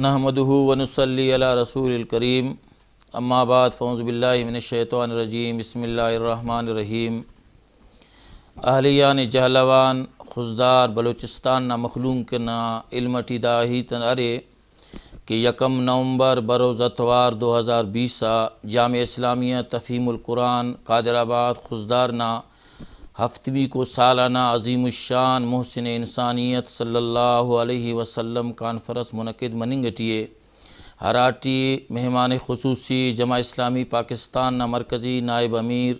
نحمدہ ونصلی علی رسول الکریم اما بعد فاعوذ باللہ من الشیطان الرجیم بسم اللہ الرحمن الرحیم اہلیان جہلوان خزدار بلوچستان نا مخلوم کے نا علمٹی داہی تن ارے کہ یکم نومبر بروز اتوار 2020 جامع اسلامیہ تفہیم القرآن قادر آباد خزدار نا ہفتوی کو سالانہ عظیم الشان محسن انسانیت صلی اللہ علیہ وسلم کانفرنس منعقد مننگٹیے ہراٹی مہمان خصوصی جمع اسلامی پاکستان نا مرکزی نائب امیر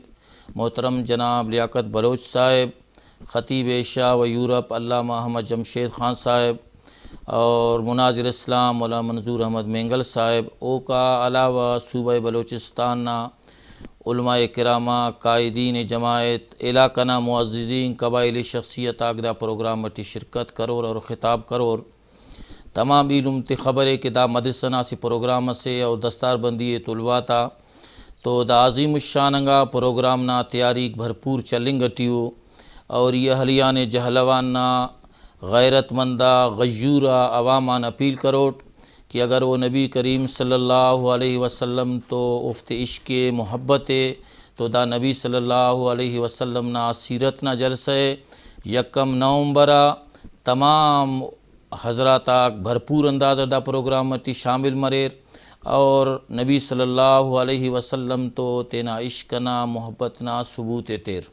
محترم جناب لیاقت بلوچ صاحب خطیب ایشیا و یورپ علامہ احمد جمشید خان صاحب اور مناظر اسلام مولانا منظور احمد مینگل صاحب او کا علاوہ صوبہ بلوچستان نا علماء کرامہ قائدین جماعت علاقہ نا معززین قبائلی شخصیت آگدہ پروگرام مٹی شرکت کرور اور خطاب کرور تمام علم تی خبرے کہ دا مدرسنا سی پروگرام سے اور دستار بندی طلبا تا تو دا عظیم الشاننگا پروگرام نا تیاریک بھرپور چلنگٹیو اور یہ اہلیان جہلوان نا غیرت مندہ غیورہ عوامان اپیل کروٹ کہ اگر وہ نبی کریم صلی اللہ علیہ وسلم تو افت عشق محبت تو دا نبی صلی اللہ علیہ وسلم نا سیرت نا جلسہ یکم نومبرہ تمام حضراتاک بھرپور اندازہ دا پروگرام تی شامل مریر اور نبی صلی اللہ علیہ وسلم تو تینا عشق نا محبت نا ثبوت تیر